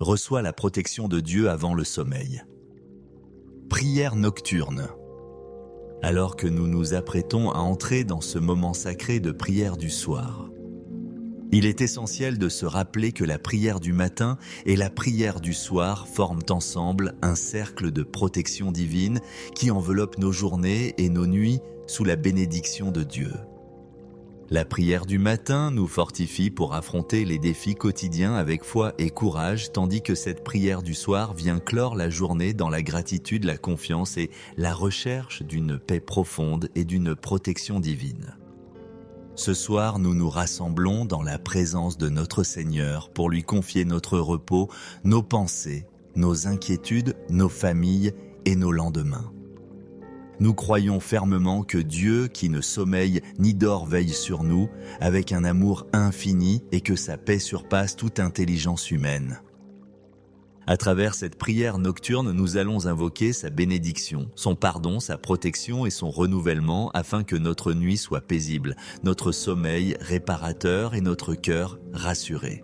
Reçois la protection de Dieu avant le sommeil. Prière nocturne. Alors que nous nous apprêtons à entrer dans ce moment sacré de prière du soir, il est essentiel de se rappeler que la prière du matin et la prière du soir forment ensemble un cercle de protection divine qui enveloppe nos journées et nos nuits sous la bénédiction de Dieu. La prière du matin nous fortifie pour affronter les défis quotidiens avec foi et courage, tandis que cette prière du soir vient clore la journée dans la gratitude, la confiance et la recherche d'une paix profonde et d'une protection divine. Ce soir, nous nous rassemblons dans la présence de notre Seigneur pour lui confier notre repos, nos pensées, nos inquiétudes, nos familles et nos lendemains. Nous croyons fermement que Dieu, qui ne sommeille ni dort, veille sur nous, avec un amour infini et que sa paix surpasse toute intelligence humaine. À travers cette prière nocturne, nous allons invoquer sa bénédiction, son pardon, sa protection et son renouvellement afin que notre nuit soit paisible, notre sommeil réparateur et notre cœur rassuré.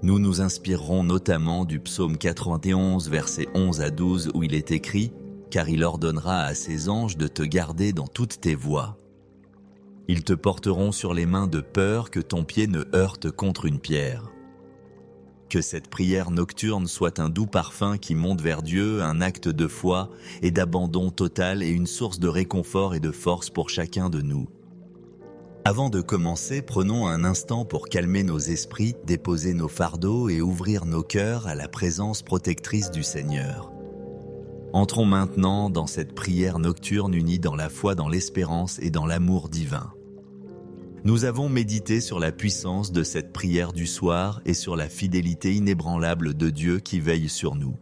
Nous nous inspirerons notamment du psaume 91, versets 11 à 12 où il est écrit « Car il ordonnera à ses anges de te garder dans toutes tes voies. Ils te porteront sur les mains de peur que ton pied ne heurte contre une pierre. » Que cette prière nocturne soit un doux parfum qui monte vers Dieu, un acte de foi et d'abandon total et une source de réconfort et de force pour chacun de nous. Avant de commencer, prenons un instant pour calmer nos esprits, déposer nos fardeaux et ouvrir nos cœurs à la présence protectrice du Seigneur. Entrons maintenant dans cette prière nocturne unie dans la foi, dans l'espérance et dans l'amour divin. Nous avons médité sur la puissance de cette prière du soir et sur la fidélité inébranlable de Dieu qui veille sur nous.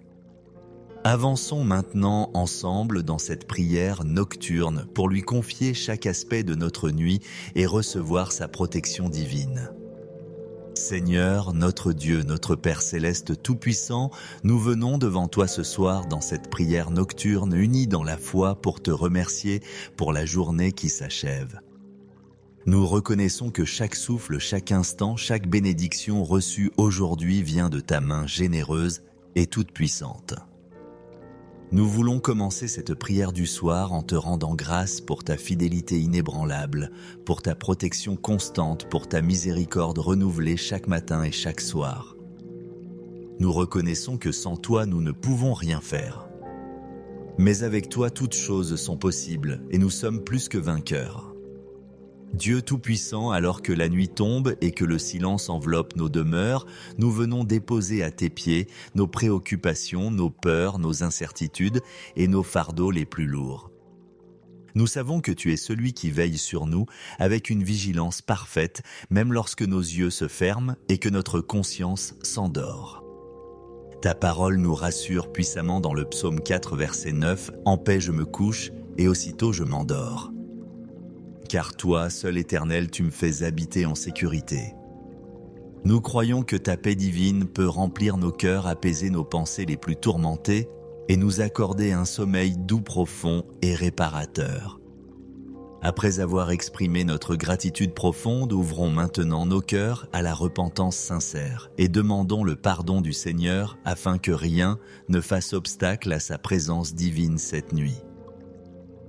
Avançons maintenant ensemble dans cette prière nocturne pour lui confier chaque aspect de notre nuit et recevoir sa protection divine. Seigneur, notre Dieu, notre Père céleste tout-puissant, nous venons devant toi ce soir dans cette prière nocturne unie dans la foi pour te remercier pour la journée qui s'achève. Nous reconnaissons que chaque souffle, chaque instant, chaque bénédiction reçue aujourd'hui vient de ta main généreuse et toute-puissante. Nous voulons commencer cette prière du soir en te rendant grâce pour ta fidélité inébranlable, pour ta protection constante, pour ta miséricorde renouvelée chaque matin et chaque soir. Nous reconnaissons que sans toi, nous ne pouvons rien faire. Mais avec toi, toutes choses sont possibles et nous sommes plus que vainqueurs. Dieu Tout-Puissant, alors que la nuit tombe et que le silence enveloppe nos demeures, nous venons déposer à tes pieds nos préoccupations, nos peurs, nos incertitudes et nos fardeaux les plus lourds. Nous savons que tu es celui qui veille sur nous avec une vigilance parfaite, même lorsque nos yeux se ferment et que notre conscience s'endort. Ta parole nous rassure puissamment dans le psaume 4, verset 9, « En paix je me couche et aussitôt je m'endors. » Car toi, seul Éternel, tu me fais habiter en sécurité. Nous croyons que ta paix divine peut remplir nos cœurs, apaiser nos pensées les plus tourmentées et nous accorder un sommeil doux, profond et réparateur. Après avoir exprimé notre gratitude profonde, ouvrons maintenant nos cœurs à la repentance sincère et demandons le pardon du Seigneur afin que rien ne fasse obstacle à sa présence divine cette nuit.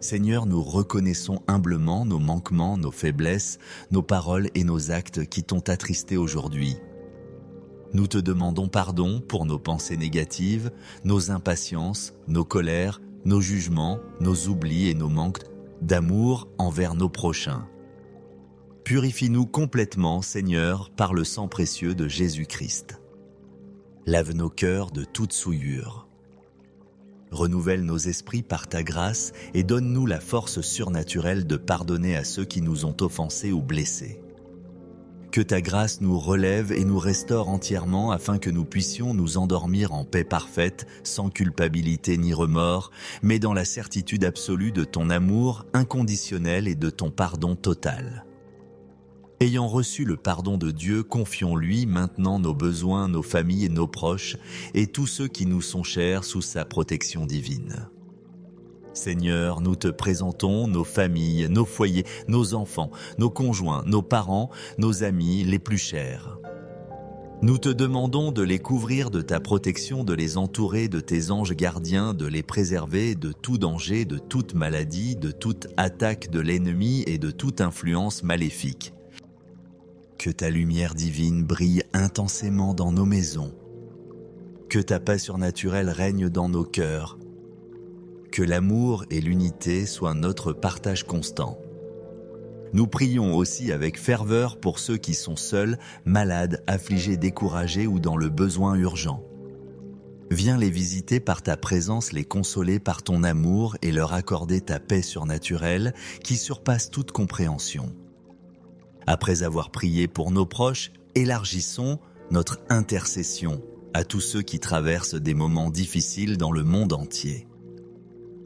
Seigneur, nous reconnaissons humblement nos manquements, nos faiblesses, nos paroles et nos actes qui t'ont attristé aujourd'hui. Nous te demandons pardon pour nos pensées négatives, nos impatiences, nos colères, nos jugements, nos oublis et nos manques d'amour envers nos prochains. Purifie-nous complètement, Seigneur, par le sang précieux de Jésus-Christ. Lave nos cœurs de toute souillure. Renouvelle nos esprits par ta grâce et donne-nous la force surnaturelle de pardonner à ceux qui nous ont offensés ou blessés. Que ta grâce nous relève et nous restaure entièrement afin que nous puissions nous endormir en paix parfaite, sans culpabilité ni remords, mais dans la certitude absolue de ton amour inconditionnel et de ton pardon total. Ayant reçu le pardon de Dieu, confions-lui maintenant nos besoins, nos familles et nos proches, et tous ceux qui nous sont chers sous sa protection divine. Seigneur, nous te présentons nos familles, nos foyers, nos enfants, nos conjoints, nos parents, nos amis les plus chers. Nous te demandons de les couvrir de ta protection, de les entourer de tes anges gardiens, de les préserver de tout danger, de toute maladie, de toute attaque de l'ennemi et de toute influence maléfique. Que ta lumière divine brille intensément dans nos maisons. Que ta paix surnaturelle règne dans nos cœurs. Que l'amour et l'unité soient notre partage constant. Nous prions aussi avec ferveur pour ceux qui sont seuls, malades, affligés, découragés ou dans le besoin urgent. Viens les visiter par ta présence, les consoler par ton amour et leur accorder ta paix surnaturelle qui surpasse toute compréhension. Après avoir prié pour nos proches, élargissons notre intercession à tous ceux qui traversent des moments difficiles dans le monde entier.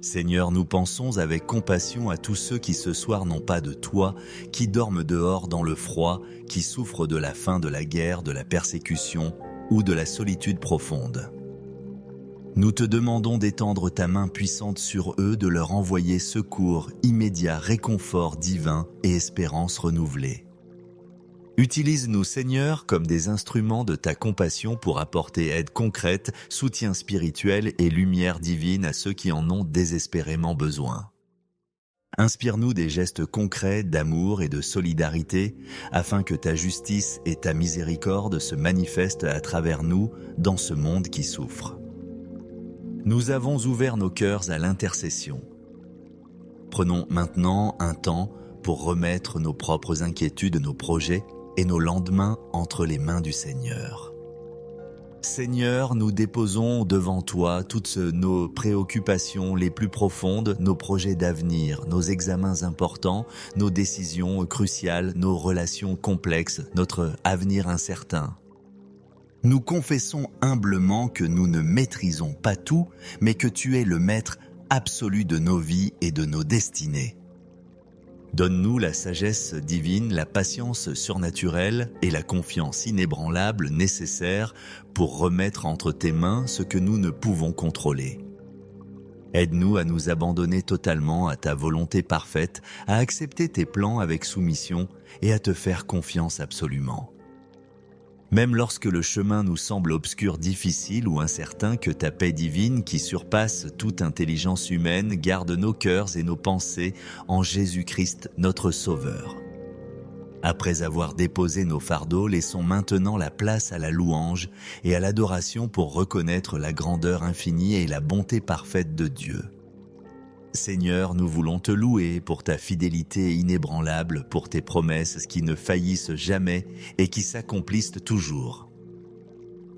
Seigneur, nous pensons avec compassion à tous ceux qui ce soir n'ont pas de toit, qui dorment dehors dans le froid, qui souffrent de la faim, de la guerre, de la persécution ou de la solitude profonde. Nous te demandons d'étendre ta main puissante sur eux, de leur envoyer secours immédiat, réconfort divin et espérance renouvelée. Utilise-nous, Seigneur, comme des instruments de ta compassion pour apporter aide concrète, soutien spirituel et lumière divine à ceux qui en ont désespérément besoin. Inspire-nous des gestes concrets d'amour et de solidarité, afin que ta justice et ta miséricorde se manifestent à travers nous dans ce monde qui souffre. Nous avons ouvert nos cœurs à l'intercession. Prenons maintenant un temps pour remettre nos propres inquiétudes, nos projets et nos lendemains entre les mains du Seigneur. Seigneur, nous déposons devant toi toutes nos préoccupations les plus profondes, nos projets d'avenir, nos examens importants, nos décisions cruciales, nos relations complexes, notre avenir incertain. Nous confessons humblement que nous ne maîtrisons pas tout, mais que tu es le maître absolu de nos vies et de nos destinées. Donne-nous la sagesse divine, la patience surnaturelle et la confiance inébranlable nécessaires pour remettre entre tes mains ce que nous ne pouvons contrôler. Aide-nous à nous abandonner totalement à ta volonté parfaite, à accepter tes plans avec soumission et à te faire confiance absolument. Même lorsque le chemin nous semble obscur, difficile ou incertain, que ta paix divine qui surpasse toute intelligence humaine garde nos cœurs et nos pensées en Jésus-Christ, notre Sauveur. Après avoir déposé nos fardeaux, laissons maintenant la place à la louange et à l'adoration pour reconnaître la grandeur infinie et la bonté parfaite de Dieu. Seigneur, nous voulons te louer pour ta fidélité inébranlable, pour tes promesses qui ne faillissent jamais et qui s'accomplissent toujours.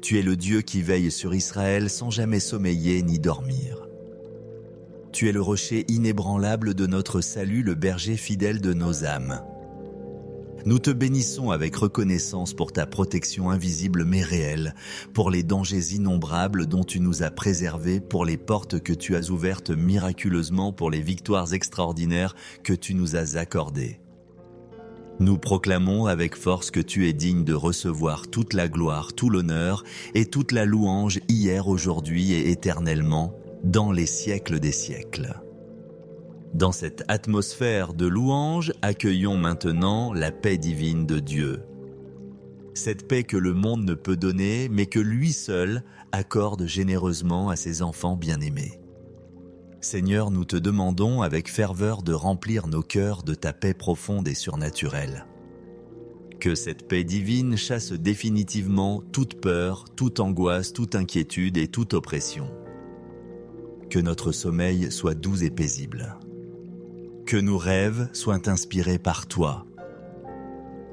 Tu es le Dieu qui veille sur Israël sans jamais sommeiller ni dormir. Tu es le rocher inébranlable de notre salut, le berger fidèle de nos âmes. Nous te bénissons avec reconnaissance pour ta protection invisible mais réelle, pour les dangers innombrables dont tu nous as préservés, pour les portes que tu as ouvertes miraculeusement, pour les victoires extraordinaires que tu nous as accordées. Nous proclamons avec force que tu es digne de recevoir toute la gloire, tout l'honneur et toute la louange hier, aujourd'hui et éternellement, dans les siècles des siècles. Dans cette atmosphère de louange, accueillons maintenant la paix divine de Dieu. Cette paix que le monde ne peut donner, mais que lui seul accorde généreusement à ses enfants bien-aimés. Seigneur, nous te demandons avec ferveur de remplir nos cœurs de ta paix profonde et surnaturelle. Que cette paix divine chasse définitivement toute peur, toute angoisse, toute inquiétude et toute oppression. Que notre sommeil soit doux et paisible. Que nos rêves soient inspirés par toi.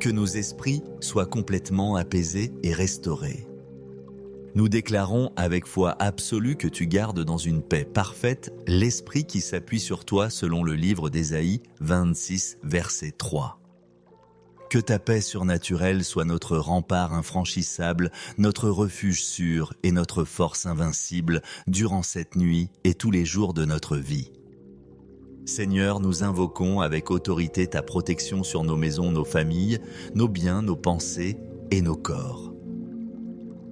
Que nos esprits soient complètement apaisés et restaurés. Nous déclarons avec foi absolue que tu gardes dans une paix parfaite l'esprit qui s'appuie sur toi selon le livre d'Ésaïe 26, verset 3. Que ta paix surnaturelle soit notre rempart infranchissable, notre refuge sûr et notre force invincible durant cette nuit et tous les jours de notre vie. Seigneur, nous invoquons avec autorité ta protection sur nos maisons, nos familles, nos biens, nos pensées et nos corps.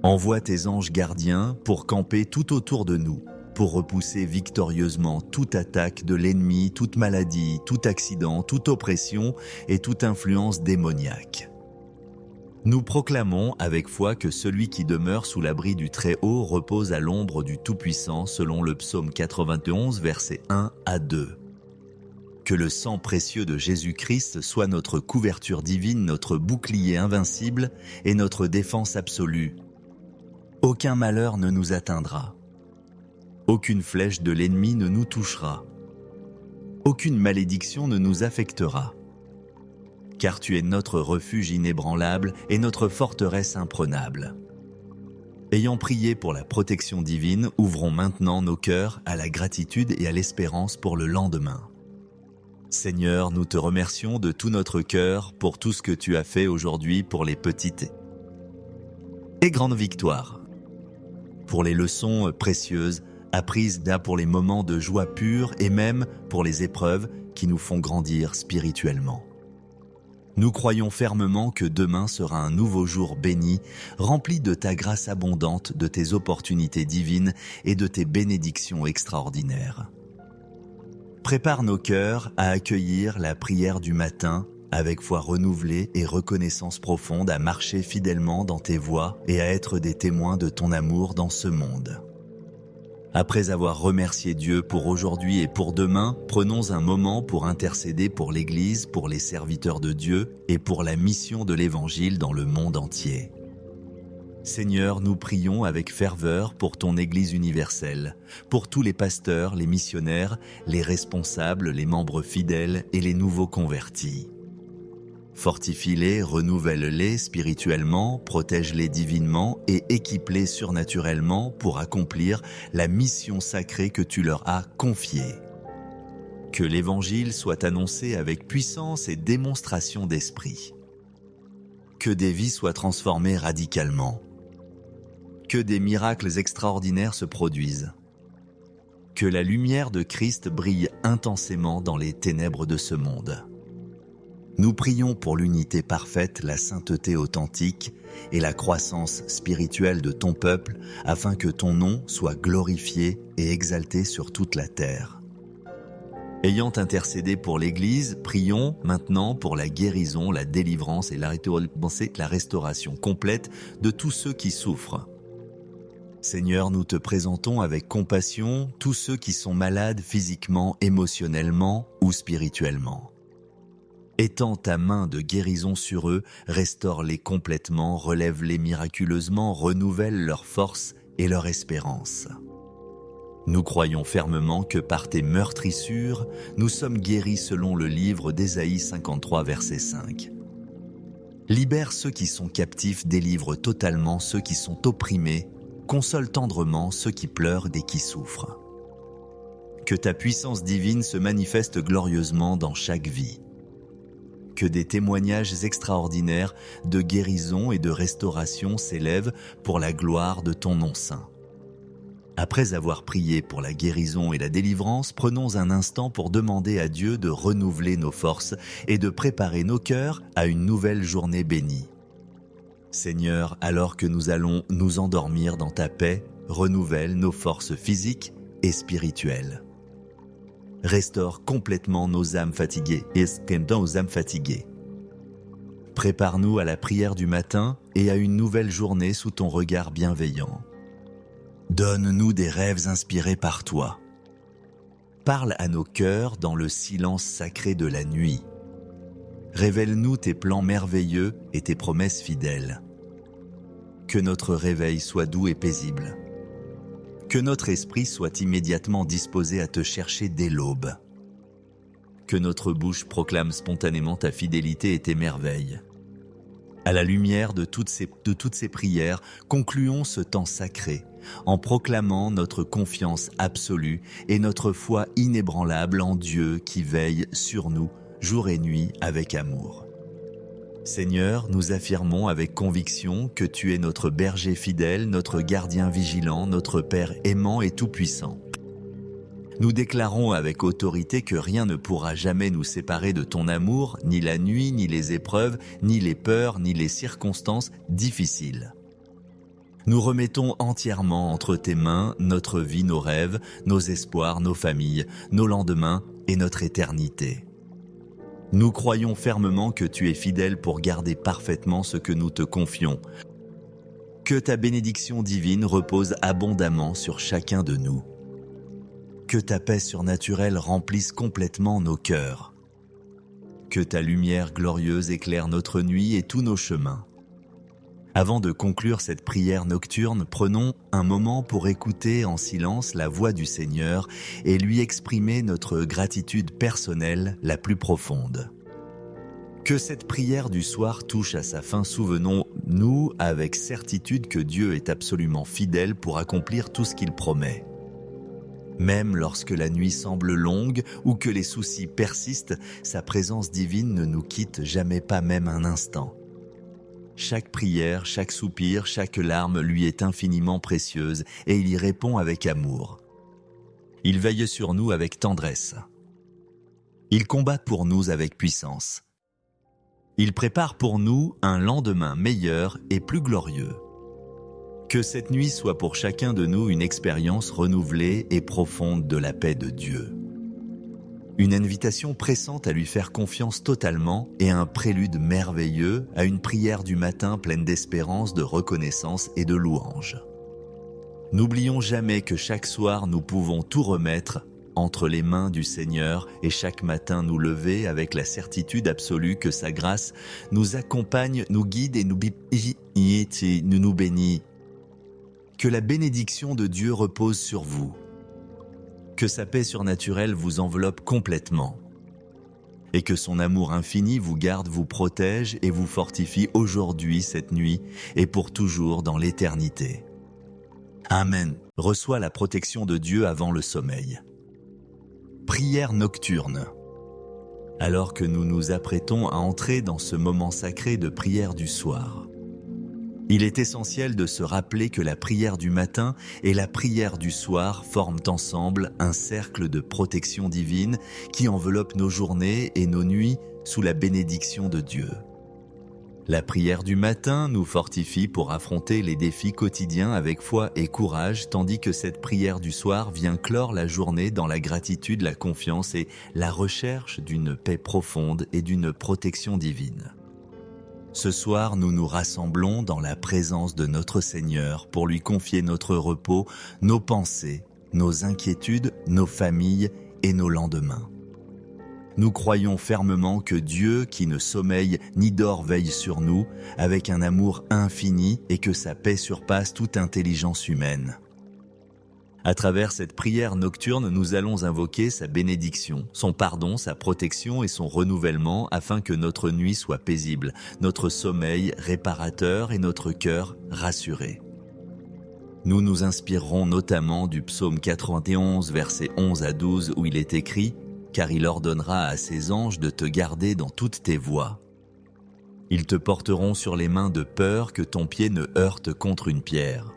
Envoie tes anges gardiens pour camper tout autour de nous, pour repousser victorieusement toute attaque de l'ennemi, toute maladie, tout accident, toute oppression et toute influence démoniaque. Nous proclamons avec foi que celui qui demeure sous l'abri du Très-Haut repose à l'ombre du Tout-Puissant selon le psaume 91, versets 1 à 2. Que le sang précieux de Jésus-Christ soit notre couverture divine, notre bouclier invincible et notre défense absolue. Aucun malheur ne nous atteindra. Aucune flèche de l'ennemi ne nous touchera. Aucune malédiction ne nous affectera. Car tu es notre refuge inébranlable et notre forteresse imprenable. Ayant prié pour la protection divine, ouvrons maintenant nos cœurs à la gratitude et à l'espérance pour le lendemain. Seigneur, nous te remercions de tout notre cœur pour tout ce que tu as fait aujourd'hui pour les petites et grandes victoires, pour les leçons précieuses apprises pour les moments de joie pure et même pour les épreuves qui nous font grandir spirituellement. Nous croyons fermement que demain sera un nouveau jour béni, rempli de ta grâce abondante, de tes opportunités divines et de tes bénédictions extraordinaires. Prépare nos cœurs à accueillir la prière du matin avec foi renouvelée et reconnaissance profonde, à marcher fidèlement dans tes voies et à être des témoins de ton amour dans ce monde. Après avoir remercié Dieu pour aujourd'hui et pour demain, prenons un moment pour intercéder pour l'Église, pour les serviteurs de Dieu et pour la mission de l'Évangile dans le monde entier. Seigneur, nous prions avec ferveur pour ton Église universelle, pour tous les pasteurs, les missionnaires, les responsables, les membres fidèles et les nouveaux convertis. Fortifie-les, renouvelle-les spirituellement, protège-les divinement et équipe-les surnaturellement pour accomplir la mission sacrée que tu leur as confiée. Que l'Évangile soit annoncé avec puissance et démonstration d'esprit. Que des vies soient transformées radicalement. Que des miracles extraordinaires se produisent. Que la lumière de Christ brille intensément dans les ténèbres de ce monde. Nous prions pour l'unité parfaite, la sainteté authentique et la croissance spirituelle de ton peuple, afin que ton nom soit glorifié et exalté sur toute la terre. Ayant intercédé pour l'Église, prions maintenant pour la guérison, la délivrance et la restauration complète de tous ceux qui souffrent. Seigneur, nous te présentons avec compassion tous ceux qui sont malades physiquement, émotionnellement ou spirituellement. Étends ta main de guérison sur eux, restaure-les complètement, relève-les miraculeusement, renouvelle leur force et leur espérance. Nous croyons fermement que par tes meurtrissures, nous sommes guéris selon le livre d'Ésaïe 53, verset 5. Libère ceux qui sont captifs, délivre totalement ceux qui sont opprimés, console tendrement ceux qui pleurent et qui souffrent. Que ta puissance divine se manifeste glorieusement dans chaque vie. Que des témoignages extraordinaires de guérison et de restauration s'élèvent pour la gloire de ton nom saint. Après avoir prié pour la guérison et la délivrance, prenons un instant pour demander à Dieu de renouveler nos forces et de préparer nos cœurs à une nouvelle journée bénie. Seigneur, alors que nous allons nous endormir dans ta paix, renouvelle nos forces physiques et spirituelles. Restaure complètement nos âmes fatiguées et nos âmes fatiguées. Prépare-nous à la prière du matin et à une nouvelle journée sous ton regard bienveillant. Donne-nous des rêves inspirés par toi. Parle à nos cœurs dans le silence sacré de la nuit. Révèle-nous tes plans merveilleux et tes promesses fidèles. Que notre réveil soit doux et paisible. Que notre esprit soit immédiatement disposé à te chercher dès l'aube. Que notre bouche proclame spontanément ta fidélité et tes merveilles. À la lumière de toutes ces prières, concluons ce temps sacré en proclamant notre confiance absolue et notre foi inébranlable en Dieu qui veille sur nous jour et nuit avec amour. Seigneur, nous affirmons avec conviction que tu es notre berger fidèle, notre gardien vigilant, notre Père aimant et tout-puissant. Nous déclarons avec autorité que rien ne pourra jamais nous séparer de ton amour, ni la nuit, ni les épreuves, ni les peurs, ni les circonstances difficiles. Nous remettons entièrement entre tes mains notre vie, nos rêves, nos espoirs, nos familles, nos lendemains et notre éternité. Nous croyons fermement que tu es fidèle pour garder parfaitement ce que nous te confions. Que ta bénédiction divine repose abondamment sur chacun de nous. Que ta paix surnaturelle remplisse complètement nos cœurs. Que ta lumière glorieuse éclaire notre nuit et tous nos chemins. Avant de conclure cette prière nocturne, prenons un moment pour écouter en silence la voix du Seigneur et lui exprimer notre gratitude personnelle la plus profonde. Que cette prière du soir touche à sa fin, souvenons-nous avec certitude que Dieu est absolument fidèle pour accomplir tout ce qu'il promet. Même lorsque la nuit semble longue ou que les soucis persistent, sa présence divine ne nous quitte jamais, pas même un instant. Chaque prière, chaque soupir, chaque larme lui est infiniment précieuse et il y répond avec amour. Il veille sur nous avec tendresse. Il combat pour nous avec puissance. Il prépare pour nous un lendemain meilleur et plus glorieux. Que cette nuit soit pour chacun de nous une expérience renouvelée et profonde de la paix de Dieu. Une invitation pressante à lui faire confiance totalement et un prélude merveilleux à une prière du matin pleine d'espérance, de reconnaissance et de louange. N'oublions jamais que chaque soir nous pouvons tout remettre entre les mains du Seigneur et chaque matin nous lever avec la certitude absolue que sa grâce nous accompagne, nous guide et nous bénit. Que la bénédiction de Dieu repose sur vous. Que sa paix surnaturelle vous enveloppe complètement. Et que son amour infini vous garde, vous protège et vous fortifie aujourd'hui, cette nuit, et pour toujours dans l'éternité. Amen. Reçois la protection de Dieu avant le sommeil. Prière nocturne. Alors que nous nous apprêtons à entrer dans ce moment sacré de prière du soir, il est essentiel de se rappeler que la prière du matin et la prière du soir forment ensemble un cercle de protection divine qui enveloppe nos journées et nos nuits sous la bénédiction de Dieu. La prière du matin nous fortifie pour affronter les défis quotidiens avec foi et courage, tandis que cette prière du soir vient clore la journée dans la gratitude, la confiance et la recherche d'une paix profonde et d'une protection divine. Ce soir, nous nous rassemblons dans la présence de notre Seigneur pour lui confier notre repos, nos pensées, nos inquiétudes, nos familles et nos lendemains. Nous croyons fermement que Dieu, qui ne sommeille ni dort, veille sur nous avec un amour infini et que sa paix surpasse toute intelligence humaine. À travers cette prière nocturne, nous allons invoquer sa bénédiction, son pardon, sa protection et son renouvellement afin que notre nuit soit paisible, notre sommeil réparateur et notre cœur rassuré. Nous nous inspirerons notamment du psaume 91, versets 11 à 12 où il est écrit « Car il ordonnera à ses anges de te garder dans toutes tes voies. Ils te porteront sur les mains de peur que ton pied ne heurte contre une pierre. »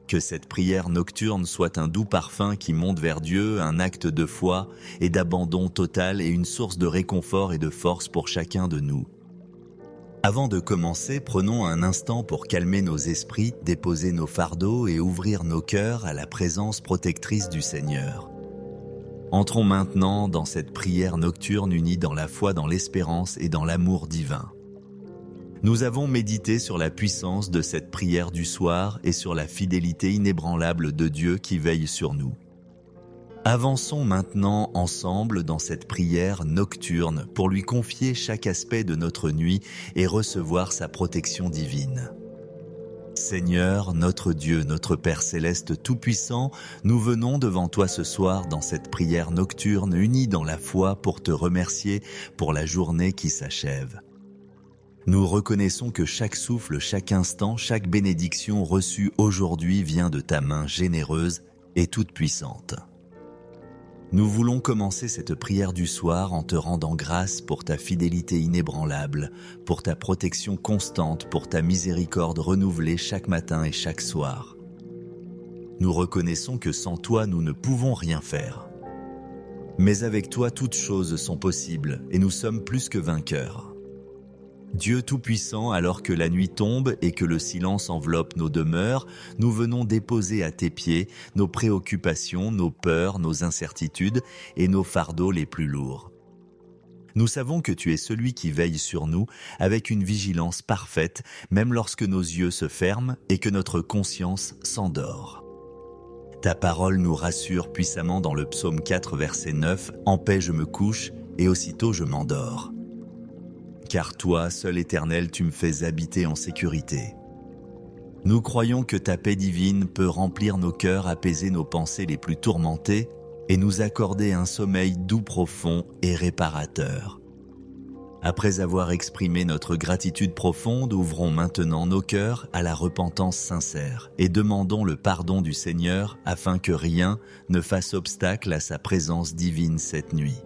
Que cette prière nocturne soit un doux parfum qui monte vers Dieu, un acte de foi et d'abandon total et une source de réconfort et de force pour chacun de nous. Avant de commencer, prenons un instant pour calmer nos esprits, déposer nos fardeaux et ouvrir nos cœurs à la présence protectrice du Seigneur. Entrons maintenant dans cette prière nocturne unie dans la foi, dans l'espérance et dans l'amour divin. Nous avons médité sur la puissance de cette prière du soir et sur la fidélité inébranlable de Dieu qui veille sur nous. Avançons maintenant ensemble dans cette prière nocturne pour lui confier chaque aspect de notre nuit et recevoir sa protection divine. Seigneur, notre Dieu, notre Père céleste tout-puissant, nous venons devant toi ce soir dans cette prière nocturne unie dans la foi pour te remercier pour la journée qui s'achève. Nous reconnaissons que chaque souffle, chaque instant, chaque bénédiction reçue aujourd'hui vient de ta main généreuse et toute puissante. Nous voulons commencer cette prière du soir en te rendant grâce pour ta fidélité inébranlable, pour ta protection constante, pour ta miséricorde renouvelée chaque matin et chaque soir. Nous reconnaissons que sans toi, nous ne pouvons rien faire. Mais avec toi, toutes choses sont possibles et nous sommes plus que vainqueurs. Dieu Tout-Puissant, alors que la nuit tombe et que le silence enveloppe nos demeures, nous venons déposer à tes pieds nos préoccupations, nos peurs, nos incertitudes et nos fardeaux les plus lourds. Nous savons que tu es celui qui veille sur nous avec une vigilance parfaite, même lorsque nos yeux se ferment et que notre conscience s'endort. Ta parole nous rassure puissamment dans le psaume 4, verset 9, « En paix je me couche, et aussitôt je m'endors. » Car toi, seul Éternel, tu me fais habiter en sécurité. Nous croyons que ta paix divine peut remplir nos cœurs, apaiser nos pensées les plus tourmentées et nous accorder un sommeil doux, profond et réparateur. Après avoir exprimé notre gratitude profonde, ouvrons maintenant nos cœurs à la repentance sincère et demandons le pardon du Seigneur afin que rien ne fasse obstacle à sa présence divine cette nuit.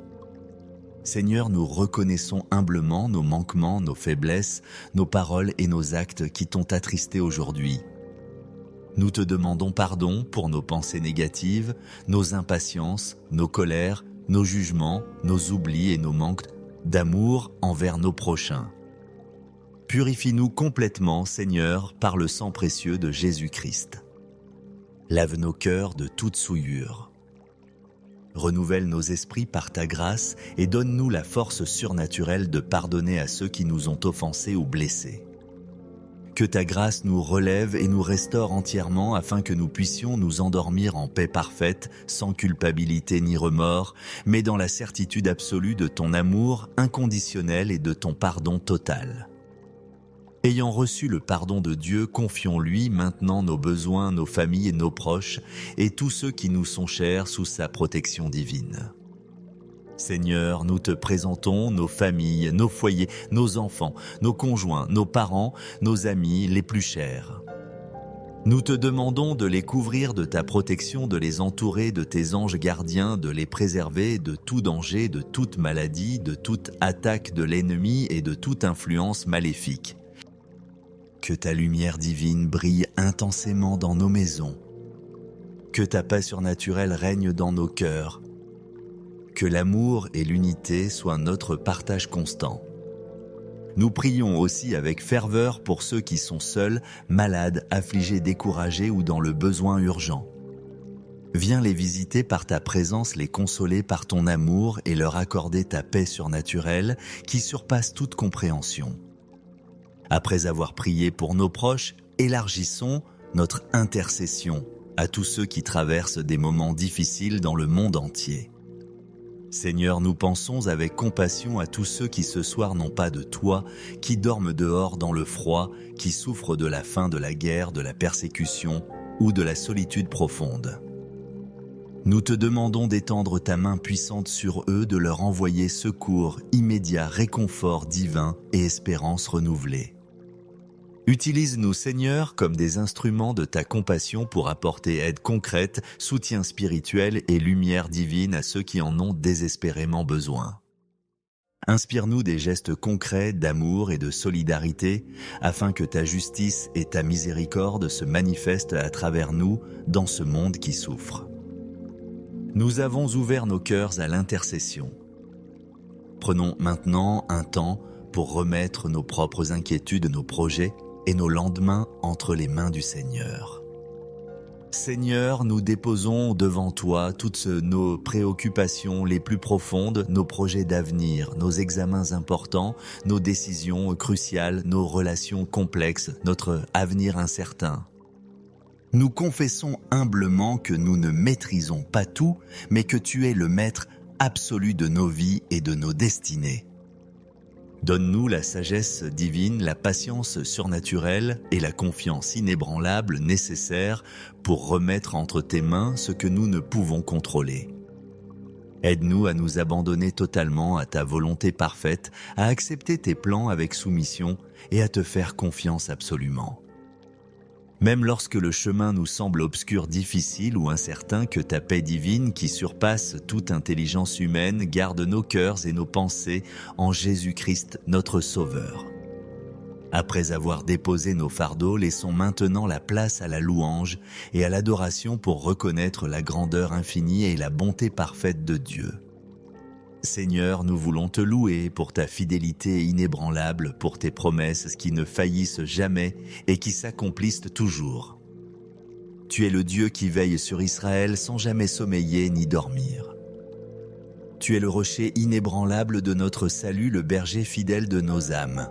Seigneur, nous reconnaissons humblement nos manquements, nos faiblesses, nos paroles et nos actes qui t'ont attristé aujourd'hui. Nous te demandons pardon pour nos pensées négatives, nos impatiences, nos colères, nos jugements, nos oublis et nos manques d'amour envers nos prochains. Purifie-nous complètement, Seigneur, par le sang précieux de Jésus-Christ. Lave nos cœurs de toute souillure. Renouvelle nos esprits par ta grâce et donne-nous la force surnaturelle de pardonner à ceux qui nous ont offensés ou blessés. Que ta grâce nous relève et nous restaure entièrement afin que nous puissions nous endormir en paix parfaite, sans culpabilité ni remords, mais dans la certitude absolue de ton amour inconditionnel et de ton pardon total. Ayant reçu le pardon de Dieu, confions-lui maintenant nos besoins, nos familles et nos proches, et tous ceux qui nous sont chers sous sa protection divine. Seigneur, nous te présentons nos familles, nos foyers, nos enfants, nos conjoints, nos parents, nos amis les plus chers. Nous te demandons de les couvrir de ta protection, de les entourer de tes anges gardiens, de les préserver de tout danger, de toute maladie, de toute attaque de l'ennemi et de toute influence maléfique. Que ta lumière divine brille intensément dans nos maisons. Que ta paix surnaturelle règne dans nos cœurs. Que l'amour et l'unité soient notre partage constant. Nous prions aussi avec ferveur pour ceux qui sont seuls, malades, affligés, découragés ou dans le besoin urgent. Viens les visiter par ta présence, les consoler par ton amour et leur accorder ta paix surnaturelle qui surpasse toute compréhension. Après avoir prié pour nos proches, élargissons notre intercession à tous ceux qui traversent des moments difficiles dans le monde entier. Seigneur, nous pensons avec compassion à tous ceux qui ce soir n'ont pas de toit, qui dorment dehors dans le froid, qui souffrent de la faim, de la guerre, de la persécution ou de la solitude profonde. Nous te demandons d'étendre ta main puissante sur eux, de leur envoyer secours immédiat, réconfort divin et espérance renouvelée. Utilise-nous, Seigneur, comme des instruments de ta compassion pour apporter aide concrète, soutien spirituel et lumière divine à ceux qui en ont désespérément besoin. Inspire-nous des gestes concrets d'amour et de solidarité, afin que ta justice et ta miséricorde se manifestent à travers nous dans ce monde qui souffre. Nous avons ouvert nos cœurs à l'intercession. Prenons maintenant un temps pour remettre nos propres inquiétudes, nos projets et nos lendemains entre les mains du Seigneur. Seigneur, nous déposons devant toi toutes nos préoccupations les plus profondes, nos projets d'avenir, nos examens importants, nos décisions cruciales, nos relations complexes, notre avenir incertain. Nous confessons humblement que nous ne maîtrisons pas tout, mais que tu es le maître absolu de nos vies et de nos destinées. Donne-nous la sagesse divine, la patience surnaturelle et la confiance inébranlable nécessaires pour remettre entre tes mains ce que nous ne pouvons contrôler. Aide-nous à nous abandonner totalement à ta volonté parfaite, à accepter tes plans avec soumission et à te faire confiance absolument. Même lorsque le chemin nous semble obscur, difficile ou incertain, que ta paix divine qui surpasse toute intelligence humaine garde nos cœurs et nos pensées en Jésus-Christ, notre Sauveur. Après avoir déposé nos fardeaux, laissons maintenant la place à la louange et à l'adoration pour reconnaître la grandeur infinie et la bonté parfaite de Dieu. Seigneur, nous voulons te louer pour ta fidélité inébranlable, pour tes promesses qui ne faillissent jamais et qui s'accomplissent toujours. Tu es le Dieu qui veille sur Israël sans jamais sommeiller ni dormir. Tu es le rocher inébranlable de notre salut, le berger fidèle de nos âmes.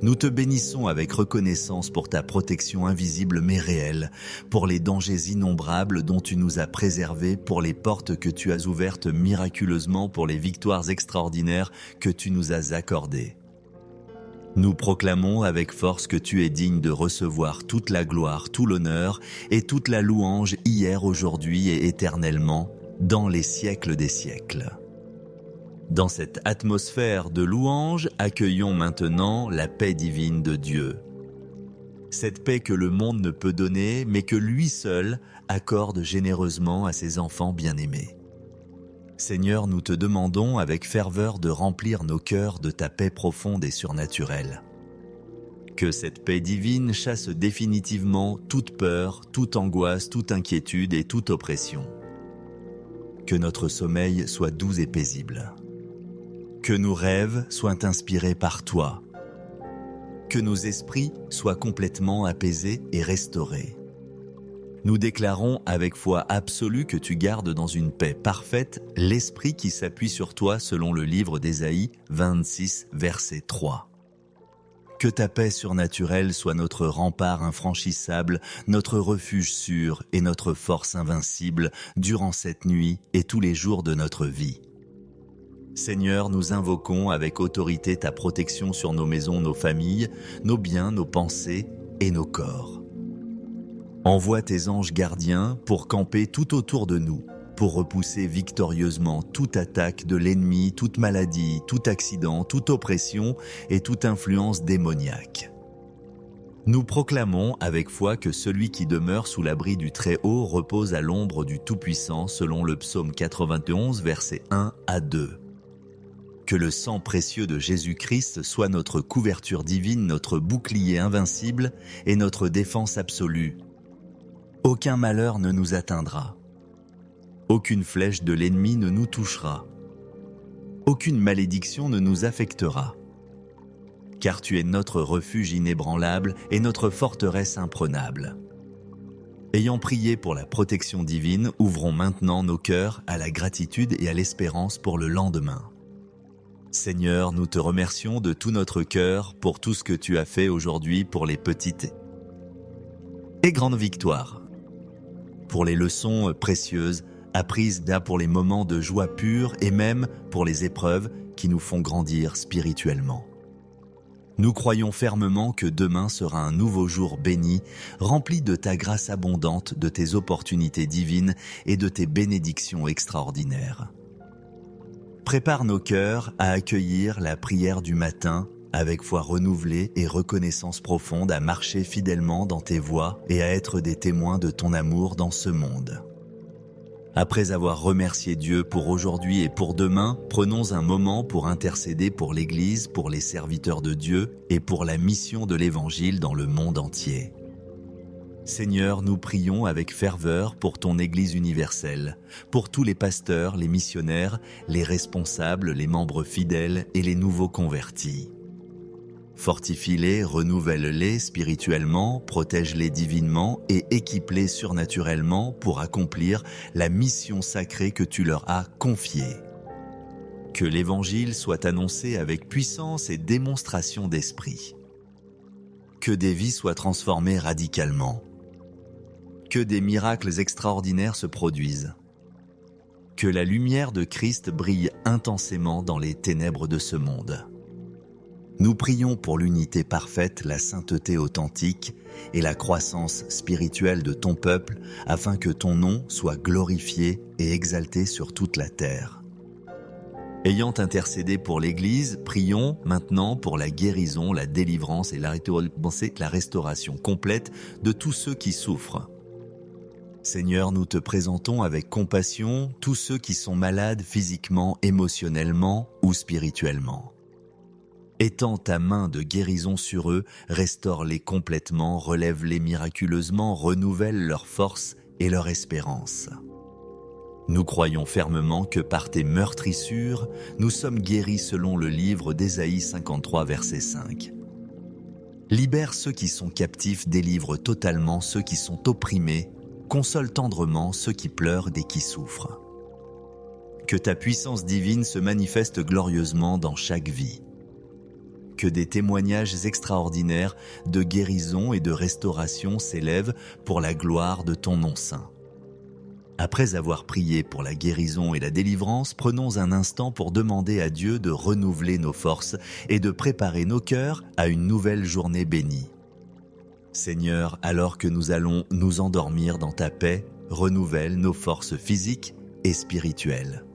Nous te bénissons avec reconnaissance pour ta protection invisible mais réelle, pour les dangers innombrables dont tu nous as préservés, pour les portes que tu as ouvertes miraculeusement, pour les victoires extraordinaires que tu nous as accordées. Nous proclamons avec force que tu es digne de recevoir toute la gloire, tout l'honneur et toute la louange hier, aujourd'hui et éternellement, dans les siècles des siècles. Dans cette atmosphère de louange, accueillons maintenant la paix divine de Dieu. Cette paix que le monde ne peut donner, mais que lui seul accorde généreusement à ses enfants bien-aimés. Seigneur, nous te demandons avec ferveur de remplir nos cœurs de ta paix profonde et surnaturelle. Que cette paix divine chasse définitivement toute peur, toute angoisse, toute inquiétude et toute oppression. Que notre sommeil soit doux et paisible. Que nos rêves soient inspirés par toi. Que nos esprits soient complètement apaisés et restaurés. Nous déclarons avec foi absolue que tu gardes dans une paix parfaite l'esprit qui s'appuie sur toi selon le livre d'Ésaïe 26, verset 3. Que ta paix surnaturelle soit notre rempart infranchissable, notre refuge sûr et notre force invincible durant cette nuit et tous les jours de notre vie. Seigneur, nous invoquons avec autorité ta protection sur nos maisons, nos familles, nos biens, nos pensées et nos corps. Envoie tes anges gardiens pour camper tout autour de nous, pour repousser victorieusement toute attaque de l'ennemi, toute maladie, tout accident, toute oppression et toute influence démoniaque. Nous proclamons avec foi que celui qui demeure sous l'abri du Très-Haut repose à l'ombre du Tout-Puissant selon le psaume 91, versets 1 à 2. Que le sang précieux de Jésus-Christ soit notre couverture divine, notre bouclier invincible et notre défense absolue. Aucun malheur ne nous atteindra. Aucune flèche de l'ennemi ne nous touchera. Aucune malédiction ne nous affectera. Car tu es notre refuge inébranlable et notre forteresse imprenable. Ayant prié pour la protection divine, ouvrons maintenant nos cœurs à la gratitude et à l'espérance pour le lendemain. Seigneur, nous te remercions de tout notre cœur pour tout ce que tu as fait aujourd'hui pour les petites et grandes victoires, pour les leçons précieuses apprises pour les moments de joie pure et même pour les épreuves qui nous font grandir spirituellement. Nous croyons fermement que demain sera un nouveau jour béni, rempli de ta grâce abondante, de tes opportunités divines et de tes bénédictions extraordinaires. Prépare nos cœurs à accueillir la prière du matin avec foi renouvelée et reconnaissance profonde, à marcher fidèlement dans tes voies et à être des témoins de ton amour dans ce monde. Après avoir remercié Dieu pour aujourd'hui et pour demain, prenons un moment pour intercéder pour l'Église, pour les serviteurs de Dieu et pour la mission de l'Évangile dans le monde entier. Seigneur, nous prions avec ferveur pour ton Église universelle, pour tous les pasteurs, les missionnaires, les responsables, les membres fidèles et les nouveaux convertis. Fortifie-les, renouvelle-les spirituellement, protège-les divinement et équipe-les surnaturellement pour accomplir la mission sacrée que tu leur as confiée. Que l'Évangile soit annoncé avec puissance et démonstration d'esprit. Que des vies soient transformées radicalement. Que des miracles extraordinaires se produisent. Que la lumière de Christ brille intensément dans les ténèbres de ce monde. Nous prions pour l'unité parfaite, la sainteté authentique et la croissance spirituelle de ton peuple, afin que ton nom soit glorifié et exalté sur toute la terre. Ayant intercédé pour l'Église, prions maintenant pour la guérison, la délivrance et la restauration complète de tous ceux qui souffrent. Seigneur, nous te présentons avec compassion tous ceux qui sont malades physiquement, émotionnellement ou spirituellement. Étends ta main de guérison sur eux, restaure-les complètement, relève-les miraculeusement, renouvelle leur force et leur espérance. Nous croyons fermement que par tes meurtrissures, nous sommes guéris selon le livre d'Ésaïe 53, verset 5. Libère ceux qui sont captifs, délivre totalement ceux qui sont opprimés, console tendrement ceux qui pleurent et qui souffrent. Que ta puissance divine se manifeste glorieusement dans chaque vie. Que des témoignages extraordinaires de guérison et de restauration s'élèvent pour la gloire de ton nom saint. Après avoir prié pour la guérison et la délivrance, prenons un instant pour demander à Dieu de renouveler nos forces et de préparer nos cœurs à une nouvelle journée bénie. Seigneur, alors que nous allons nous endormir dans ta paix, renouvelle nos forces physiques et spirituelles.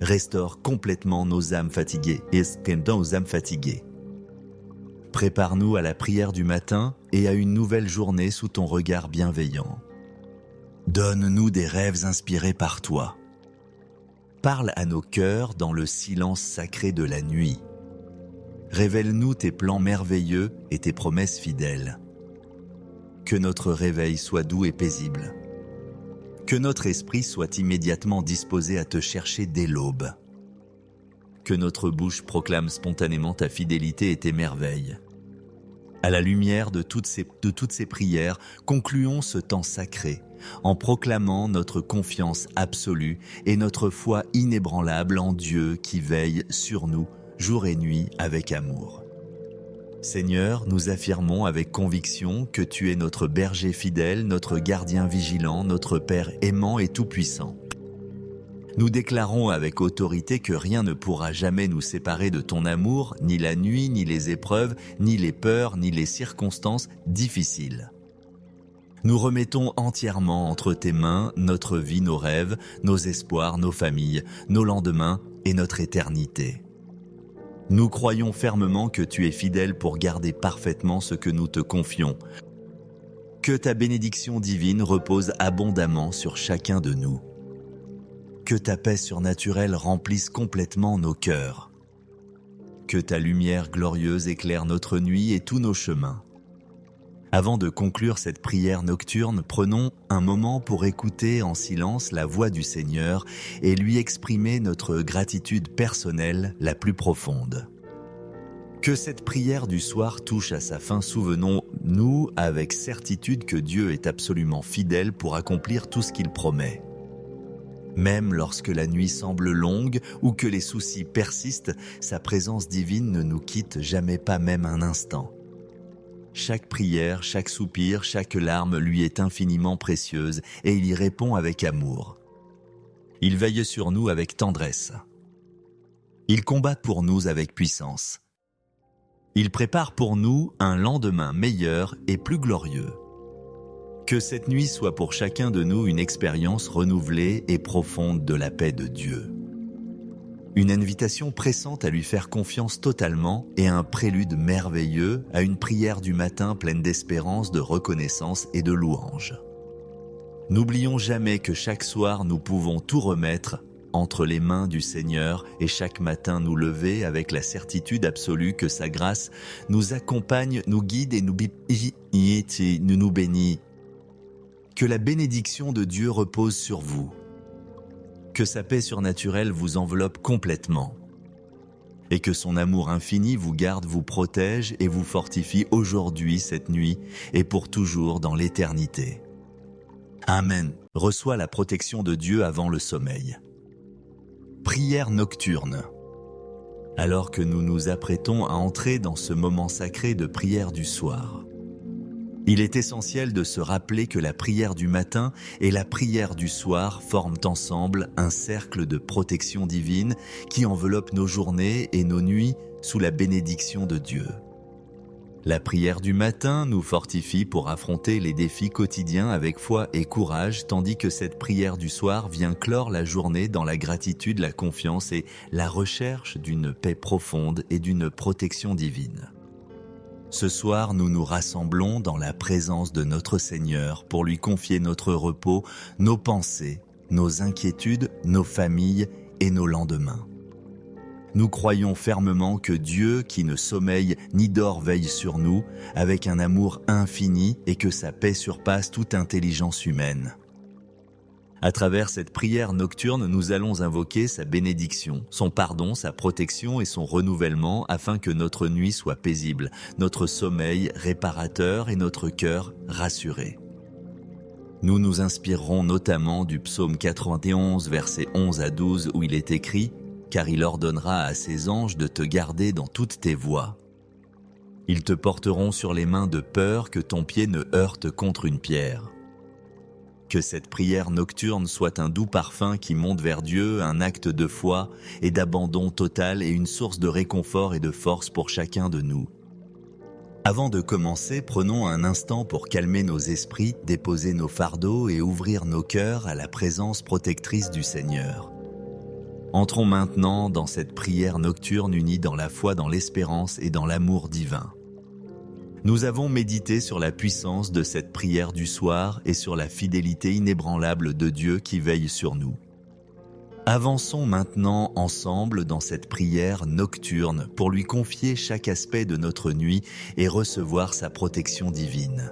Restaure complètement nos âmes fatiguées Prépare-nous à la prière du matin et à une nouvelle journée sous ton regard bienveillant. Donne-nous des rêves inspirés par toi. Parle à nos cœurs dans le silence sacré de la nuit. Révèle-nous tes plans merveilleux et tes promesses fidèles. Que notre réveil soit doux et paisible. Que notre esprit soit immédiatement disposé à te chercher dès l'aube. Que notre bouche proclame spontanément ta fidélité et tes merveilles. À la lumière de toutes ces prières, concluons ce temps sacré en proclamant notre confiance absolue et notre foi inébranlable en Dieu qui veille sur nous jour et nuit avec amour. Seigneur, nous affirmons avec conviction que tu es notre berger fidèle, notre gardien vigilant, notre Père aimant et tout-puissant. Nous déclarons avec autorité que rien ne pourra jamais nous séparer de ton amour, ni la nuit, ni les épreuves, ni les peurs, ni les circonstances difficiles. Nous remettons entièrement entre tes mains notre vie, nos rêves, nos espoirs, nos familles, nos lendemains et notre éternité. Nous croyons fermement que tu es fidèle pour garder parfaitement ce que nous te confions. Que ta bénédiction divine repose abondamment sur chacun de nous. Que ta paix surnaturelle remplisse complètement nos cœurs. Que ta lumière glorieuse éclaire notre nuit et tous nos chemins. Avant de conclure cette prière nocturne, prenons un moment pour écouter en silence la voix du Seigneur et lui exprimer notre gratitude personnelle la plus profonde. Que cette prière du soir touche à sa fin, souvenons-nous avec certitude que Dieu est absolument fidèle pour accomplir tout ce qu'il promet. Même lorsque la nuit semble longue ou que les soucis persistent, sa présence divine ne nous quitte jamais, pas même un instant. Chaque prière, chaque soupir, chaque larme lui est infiniment précieuse et il y répond avec amour. Il veille sur nous avec tendresse. Il combat pour nous avec puissance. Il prépare pour nous un lendemain meilleur et plus glorieux. Que cette nuit soit pour chacun de nous une expérience renouvelée et profonde de la paix de Dieu. Une invitation pressante à lui faire confiance totalement et un prélude merveilleux à une prière du matin pleine d'espérance, de reconnaissance et de louange. N'oublions jamais que chaque soir nous pouvons tout remettre entre les mains du Seigneur et chaque matin nous lever avec la certitude absolue que sa grâce nous accompagne, nous guide et nous bénit. Que la bénédiction de Dieu repose sur vous. Que sa paix surnaturelle vous enveloppe complètement. Et que son amour infini vous garde, vous protège et vous fortifie aujourd'hui, cette nuit, et pour toujours dans l'éternité. Amen. Reçois la protection de Dieu avant le sommeil. Prière nocturne. Alors que nous nous apprêtons à entrer dans ce moment sacré de prière du soir, il est essentiel de se rappeler que la prière du matin et la prière du soir forment ensemble un cercle de protection divine qui enveloppe nos journées et nos nuits sous la bénédiction de Dieu. La prière du matin nous fortifie pour affronter les défis quotidiens avec foi et courage, tandis que cette prière du soir vient clore la journée dans la gratitude, la confiance et la recherche d'une paix profonde et d'une protection divine. Ce soir, nous nous rassemblons dans la présence de notre Seigneur pour lui confier notre repos, nos pensées, nos inquiétudes, nos familles et nos lendemains. Nous croyons fermement que Dieu, qui ne sommeille ni dort, veille sur nous avec un amour infini et que sa paix surpasse toute intelligence humaine. À travers cette prière nocturne, nous allons invoquer sa bénédiction, son pardon, sa protection et son renouvellement afin que notre nuit soit paisible, notre sommeil réparateur et notre cœur rassuré. Nous nous inspirerons notamment du psaume 91, versets 11 à 12, où il est écrit « Car il ordonnera à ses anges de te garder dans toutes tes voies. Ils te porteront sur les mains de peur que ton pied ne heurte contre une pierre. » Que cette prière nocturne soit un doux parfum qui monte vers Dieu, un acte de foi et d'abandon total et une source de réconfort et de force pour chacun de nous. Avant de commencer, prenons un instant pour calmer nos esprits, déposer nos fardeaux et ouvrir nos cœurs à la présence protectrice du Seigneur. Entrons maintenant dans cette prière nocturne unie dans la foi, dans l'espérance et dans l'amour divin. Nous avons médité sur la puissance de cette prière du soir et sur la fidélité inébranlable de Dieu qui veille sur nous. Avançons maintenant ensemble dans cette prière nocturne pour lui confier chaque aspect de notre nuit et recevoir sa protection divine.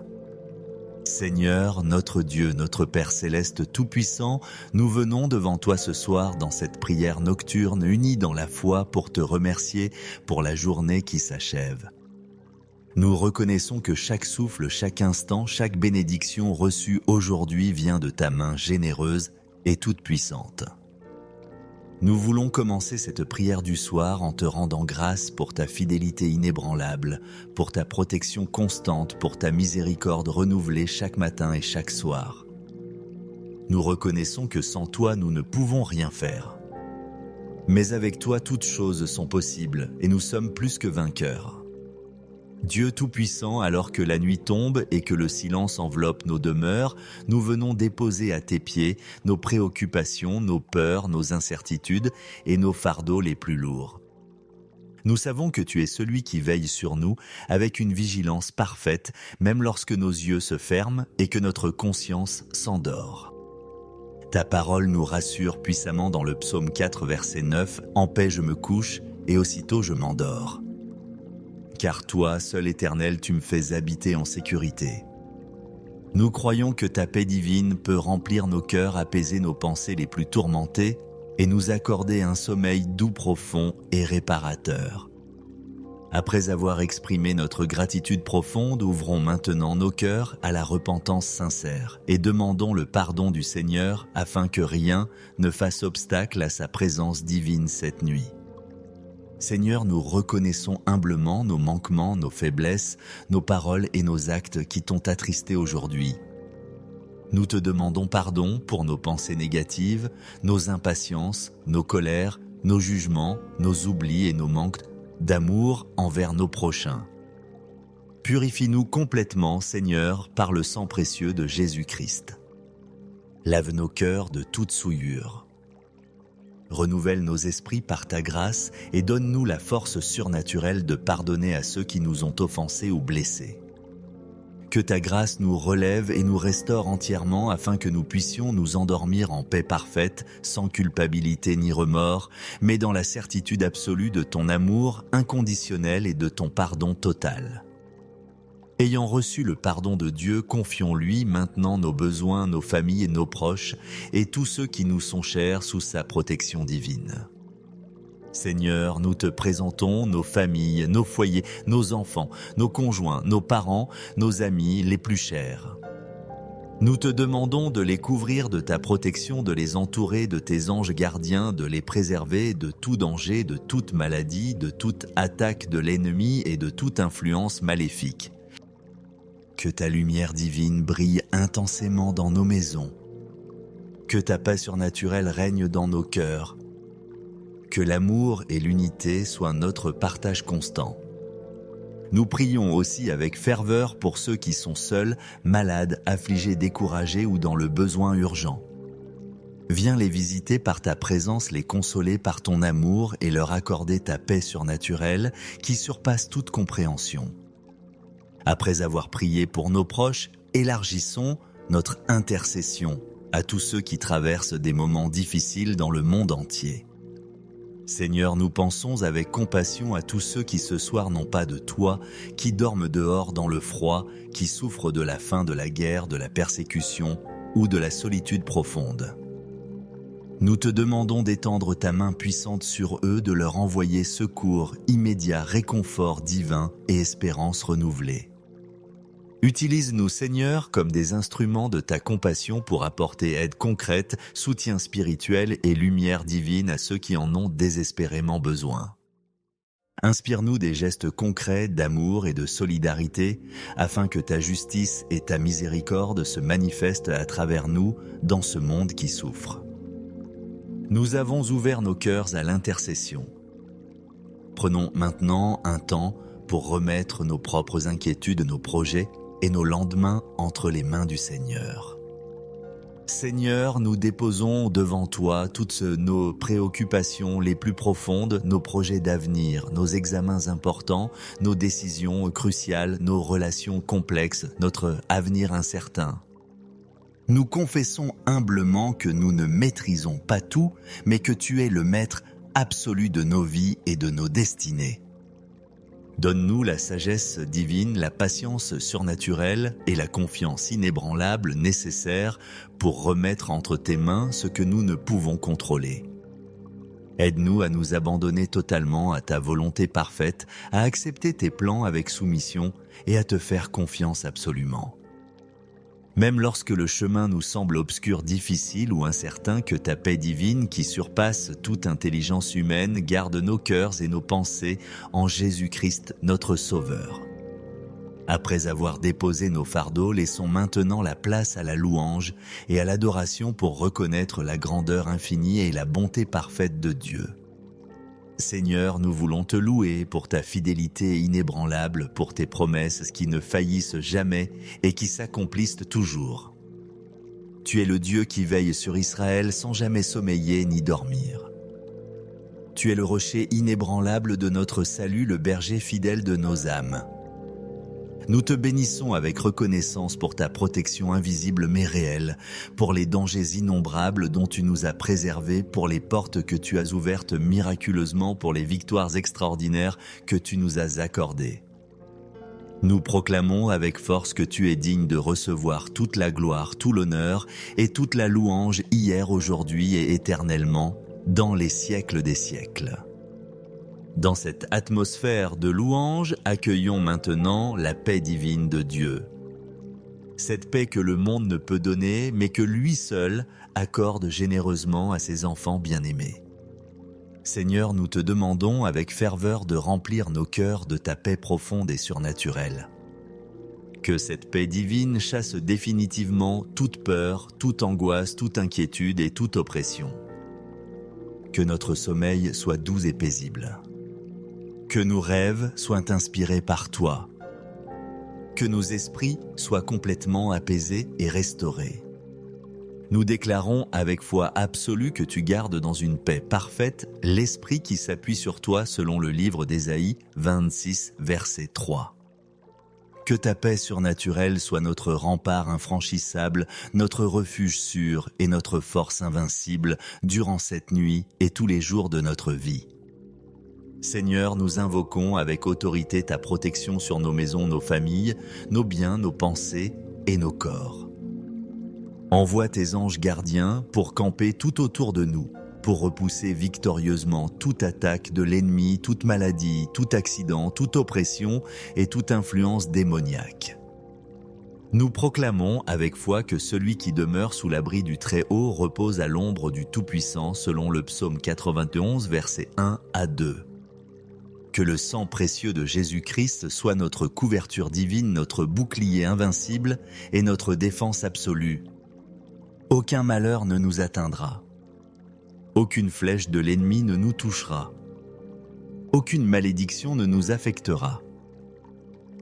Seigneur, notre Dieu, notre Père céleste tout-puissant, nous venons devant toi ce soir dans cette prière nocturne unie dans la foi pour te remercier pour la journée qui s'achève. Nous reconnaissons que chaque souffle, chaque instant, chaque bénédiction reçue aujourd'hui vient de ta main généreuse et toute puissante. Nous voulons commencer cette prière du soir en te rendant grâce pour ta fidélité inébranlable, pour ta protection constante, pour ta miséricorde renouvelée chaque matin et chaque soir. Nous reconnaissons que sans toi, nous ne pouvons rien faire. Mais avec toi, toutes choses sont possibles et nous sommes plus que vainqueurs. Dieu Tout-Puissant, alors que la nuit tombe et que le silence enveloppe nos demeures, nous venons déposer à tes pieds nos préoccupations, nos peurs, nos incertitudes et nos fardeaux les plus lourds. Nous savons que tu es celui qui veille sur nous avec une vigilance parfaite, même lorsque nos yeux se ferment et que notre conscience s'endort. Ta parole nous rassure puissamment dans le psaume 4, verset 9, « En paix je me couche et aussitôt je m'endors. » Car toi, seul Éternel, tu me fais habiter en sécurité. Nous croyons que ta paix divine peut remplir nos cœurs, apaiser nos pensées les plus tourmentées et nous accorder un sommeil doux, profond et réparateur. Après avoir exprimé notre gratitude profonde, ouvrons maintenant nos cœurs à la repentance sincère et demandons le pardon du Seigneur afin que rien ne fasse obstacle à sa présence divine cette nuit. Seigneur, nous reconnaissons humblement nos manquements, nos faiblesses, nos paroles et nos actes qui t'ont attristé aujourd'hui. Nous te demandons pardon pour nos pensées négatives, nos impatiences, nos colères, nos jugements, nos oublis et nos manques d'amour envers nos prochains. Purifie-nous complètement, Seigneur, par le sang précieux de Jésus-Christ. Lave nos cœurs de toute souillure. Renouvelle nos esprits par ta grâce et donne-nous la force surnaturelle de pardonner à ceux qui nous ont offensés ou blessés. Que ta grâce nous relève et nous restaure entièrement afin que nous puissions nous endormir en paix parfaite, sans culpabilité ni remords, mais dans la certitude absolue de ton amour inconditionnel et de ton pardon total. Ayant reçu le pardon de Dieu, confions-lui maintenant nos besoins, nos familles et nos proches, et tous ceux qui nous sont chers sous sa protection divine. Seigneur, nous te présentons nos familles, nos foyers, nos enfants, nos conjoints, nos parents, nos amis les plus chers. Nous te demandons de les couvrir de ta protection, de les entourer de tes anges gardiens, de les préserver de tout danger, de toute maladie, de toute attaque de l'ennemi et de toute influence maléfique. Que ta lumière divine brille intensément dans nos maisons. Que ta paix surnaturelle règne dans nos cœurs. Que l'amour et l'unité soient notre partage constant. Nous prions aussi avec ferveur pour ceux qui sont seuls, malades, affligés, découragés ou dans le besoin urgent. Viens les visiter par ta présence, les consoler par ton amour et leur accorder ta paix surnaturelle qui surpasse toute compréhension. Après avoir prié pour nos proches, élargissons notre intercession à tous ceux qui traversent des moments difficiles dans le monde entier. Seigneur, nous pensons avec compassion à tous ceux qui ce soir n'ont pas de toi, qui dorment dehors dans le froid, qui souffrent de la faim, de la guerre, de la persécution ou de la solitude profonde. Nous te demandons d'étendre ta main puissante sur eux, de leur envoyer secours immédiat, réconfort divin et espérance renouvelée. Utilise-nous, Seigneur, comme des instruments de ta compassion pour apporter aide concrète, soutien spirituel et lumière divine à ceux qui en ont désespérément besoin. Inspire-nous des gestes concrets d'amour et de solidarité afin que ta justice et ta miséricorde se manifestent à travers nous dans ce monde qui souffre. Nous avons ouvert nos cœurs à l'intercession. Prenons maintenant un temps pour remettre nos propres inquiétudes, nos projets et nos lendemains entre les mains du Seigneur. Seigneur, nous déposons devant toi toutes nos préoccupations les plus profondes, nos projets d'avenir, nos examens importants, nos décisions cruciales, nos relations complexes, notre avenir incertain. Nous confessons humblement que nous ne maîtrisons pas tout, mais que tu es le maître absolu de nos vies et de nos destinées. Donne-nous la sagesse divine, la patience surnaturelle et la confiance inébranlable nécessaires pour remettre entre tes mains ce que nous ne pouvons contrôler. Aide-nous à nous abandonner totalement à ta volonté parfaite, à accepter tes plans avec soumission et à te faire confiance absolument. Même lorsque le chemin nous semble obscur, difficile ou incertain, que ta paix divine qui surpasse toute intelligence humaine garde nos cœurs et nos pensées en Jésus-Christ, notre Sauveur. Après avoir déposé nos fardeaux, laissons maintenant la place à la louange et à l'adoration pour reconnaître la grandeur infinie et la bonté parfaite de Dieu. Seigneur, nous voulons te louer pour ta fidélité inébranlable, pour tes promesses qui ne faillissent jamais et qui s'accomplissent toujours. Tu es le Dieu qui veille sur Israël sans jamais sommeiller ni dormir. Tu es le rocher inébranlable de notre salut, le berger fidèle de nos âmes. Nous te bénissons avec reconnaissance pour ta protection invisible mais réelle, pour les dangers innombrables dont tu nous as préservés, pour les portes que tu as ouvertes miraculeusement, pour les victoires extraordinaires que tu nous as accordées. Nous proclamons avec force que tu es digne de recevoir toute la gloire, tout l'honneur et toute la louange hier, aujourd'hui et éternellement, dans les siècles des siècles. Dans cette atmosphère de louange, accueillons maintenant la paix divine de Dieu. Cette paix que le monde ne peut donner, mais que lui seul accorde généreusement à ses enfants bien-aimés. Seigneur, nous te demandons avec ferveur de remplir nos cœurs de ta paix profonde et surnaturelle. Que cette paix divine chasse définitivement toute peur, toute angoisse, toute inquiétude et toute oppression. Que notre sommeil soit doux et paisible. Que nos rêves soient inspirés par toi. Que nos esprits soient complètement apaisés et restaurés. Nous déclarons avec foi absolue que tu gardes dans une paix parfaite l'esprit qui s'appuie sur toi selon le livre d'Ésaïe 26, verset 3. Que ta paix surnaturelle soit notre rempart infranchissable, notre refuge sûr et notre force invincible durant cette nuit et tous les jours de notre vie. Seigneur, nous invoquons avec autorité ta protection sur nos maisons, nos familles, nos biens, nos pensées et nos corps. Envoie tes anges gardiens pour camper tout autour de nous, pour repousser victorieusement toute attaque de l'ennemi, toute maladie, tout accident, toute oppression et toute influence démoniaque. Nous proclamons avec foi que celui qui demeure sous l'abri du Très-Haut repose à l'ombre du Tout-Puissant selon le psaume 91, versets 1 à 2. Que le sang précieux de Jésus-Christ soit notre couverture divine, notre bouclier invincible et notre défense absolue. Aucun malheur ne nous atteindra. Aucune flèche de l'ennemi ne nous touchera. Aucune malédiction ne nous affectera.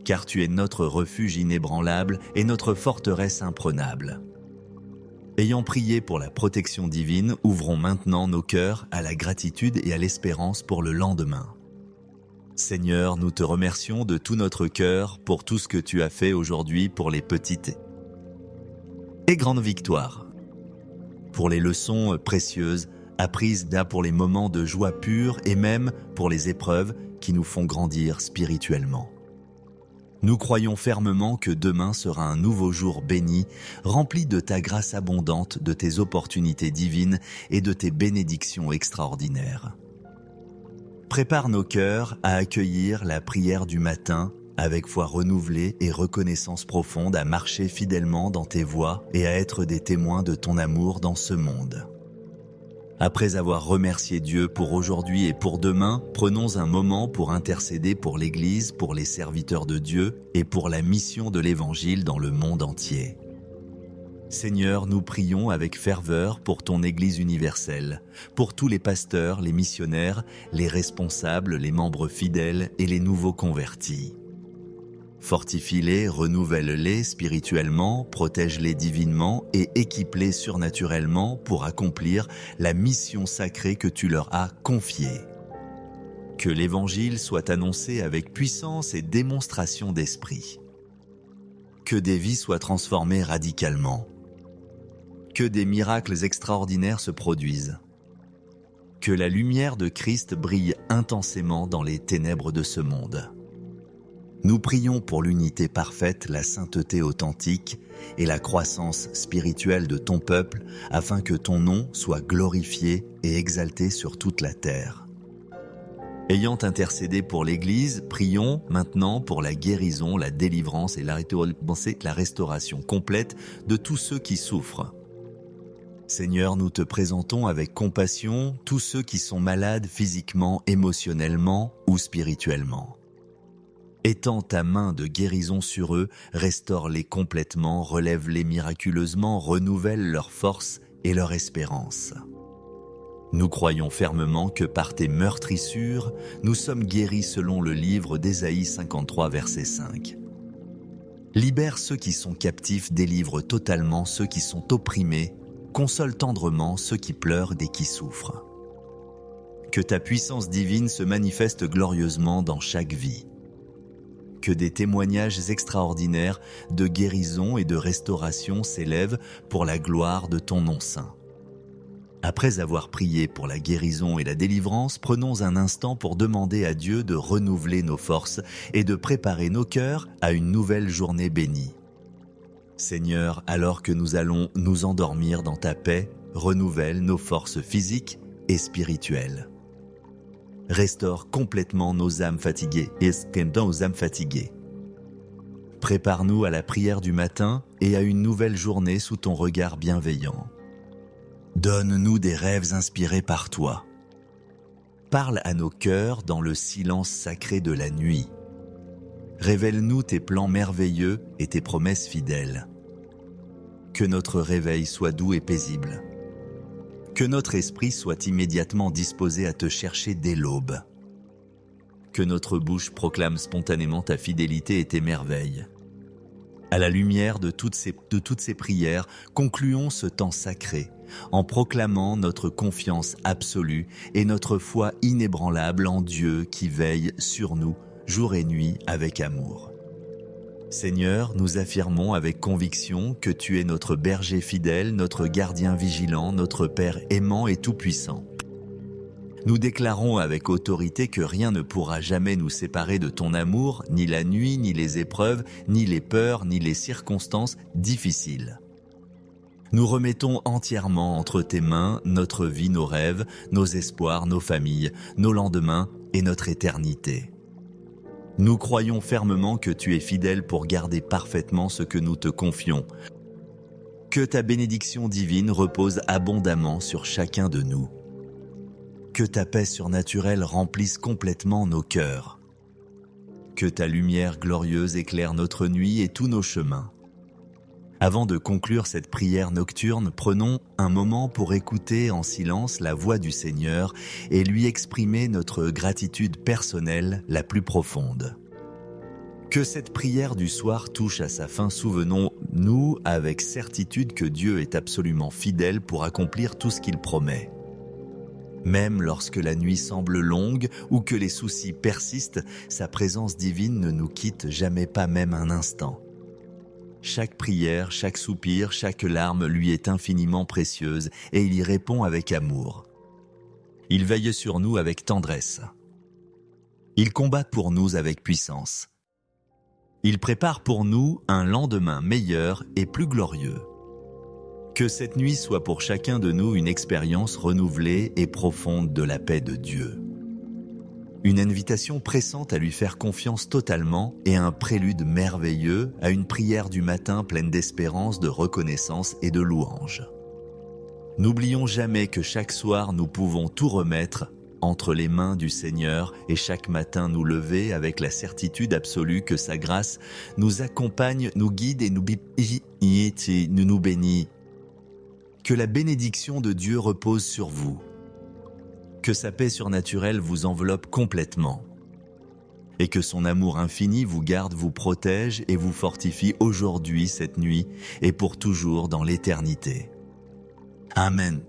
Car tu es notre refuge inébranlable et notre forteresse imprenable. Ayant prié pour la protection divine, ouvrons maintenant nos cœurs à la gratitude et à l'espérance pour le lendemain. Seigneur, nous te remercions de tout notre cœur pour tout ce que tu as fait aujourd'hui pour les petites et grandes victoires, pour les leçons précieuses apprises pour les moments de joie pure et même pour les épreuves qui nous font grandir spirituellement. Nous croyons fermement que demain sera un nouveau jour béni, rempli de ta grâce abondante, de tes opportunités divines et de tes bénédictions extraordinaires. Prépare nos cœurs à accueillir la prière du matin avec foi renouvelée et reconnaissance profonde, à marcher fidèlement dans tes voies et à être des témoins de ton amour dans ce monde. Après avoir remercié Dieu pour aujourd'hui et pour demain, prenons un moment pour intercéder pour l'Église, pour les serviteurs de Dieu et pour la mission de l'Évangile dans le monde entier. Seigneur, nous prions avec ferveur pour ton Église universelle, pour tous les pasteurs, les missionnaires, les responsables, les membres fidèles et les nouveaux convertis. Fortifie-les, renouvelle-les spirituellement, protège-les divinement et équipe-les surnaturellement pour accomplir la mission sacrée que tu leur as confiée. Que l'Évangile soit annoncé avec puissance et démonstration d'esprit. Que des vies soient transformées radicalement. Que des miracles extraordinaires se produisent. Que la lumière de Christ brille intensément dans les ténèbres de ce monde. Nous prions pour l'unité parfaite, la sainteté authentique et la croissance spirituelle de ton peuple, afin que ton nom soit glorifié et exalté sur toute la terre. Ayant intercédé pour l'Église, prions maintenant pour la guérison, la délivrance et la restauration complète de tous ceux qui souffrent. Seigneur, nous te présentons avec compassion tous ceux qui sont malades physiquement, émotionnellement ou spirituellement. Étends ta main de guérison sur eux, restaure-les complètement, relève-les miraculeusement, renouvelle leur force et leur espérance. Nous croyons fermement que par tes meurtrissures, nous sommes guéris selon le livre d'Ésaïe 53, verset 5. Libère ceux qui sont captifs, délivre totalement ceux qui sont opprimés, console tendrement ceux qui pleurent et qui souffrent. Que ta puissance divine se manifeste glorieusement dans chaque vie. Que des témoignages extraordinaires de guérison et de restauration s'élèvent pour la gloire de ton nom saint. Après avoir prié pour la guérison et la délivrance, prenons un instant pour demander à Dieu de renouveler nos forces et de préparer nos cœurs à une nouvelle journée bénie. Seigneur, alors que nous allons nous endormir dans ta paix, renouvelle nos forces physiques et spirituelles. Restaure complètement nos âmes fatiguées Prépare-nous à la prière du matin et à une nouvelle journée sous ton regard bienveillant. Donne-nous des rêves inspirés par toi. Parle à nos cœurs dans le silence sacré de la nuit. Révèle-nous tes plans merveilleux et tes promesses fidèles. Que notre réveil soit doux et paisible. Que notre esprit soit immédiatement disposé à te chercher dès l'aube. Que notre bouche proclame spontanément ta fidélité et tes merveilles. À la lumière de toutes ces prières, concluons ce temps sacré en proclamant notre confiance absolue et notre foi inébranlable en Dieu qui veille sur nous jour et nuit avec amour. Seigneur, nous affirmons avec conviction que tu es notre berger fidèle, notre gardien vigilant, notre Père aimant et tout-puissant. Nous déclarons avec autorité que rien ne pourra jamais nous séparer de ton amour, ni la nuit, ni les épreuves, ni les peurs, ni les circonstances difficiles. Nous remettons entièrement entre tes mains notre vie, nos rêves, nos espoirs, nos familles, nos lendemains et notre éternité. Nous croyons fermement que tu es fidèle pour garder parfaitement ce que nous te confions. Que ta bénédiction divine repose abondamment sur chacun de nous. Que ta paix surnaturelle remplisse complètement nos cœurs. Que ta lumière glorieuse éclaire notre nuit et tous nos chemins. Avant de conclure cette prière nocturne, prenons un moment pour écouter en silence la voix du Seigneur et lui exprimer notre gratitude personnelle la plus profonde. Que cette prière du soir touche à sa fin, souvenons-nous avec certitude que Dieu est absolument fidèle pour accomplir tout ce qu'il promet. Même lorsque la nuit semble longue ou que les soucis persistent, sa présence divine ne nous quitte jamais, pas même un instant. Chaque prière, chaque soupir, chaque larme lui est infiniment précieuse et il y répond avec amour. Il veille sur nous avec tendresse. Il combat pour nous avec puissance. Il prépare pour nous un lendemain meilleur et plus glorieux. Que cette nuit soit pour chacun de nous une expérience renouvelée et profonde de la paix de Dieu. Une invitation pressante à lui faire confiance totalement et un prélude merveilleux à une prière du matin pleine d'espérance, de reconnaissance et de louange. N'oublions jamais que chaque soir nous pouvons tout remettre entre les mains du Seigneur et chaque matin nous lever avec la certitude absolue que sa grâce nous accompagne, nous guide et nous bénit. Que la bénédiction de Dieu repose sur vous. Que sa paix surnaturelle vous enveloppe complètement. Et que son amour infini vous garde, vous protège et vous fortifie aujourd'hui, cette nuit, et pour toujours dans l'éternité. Amen.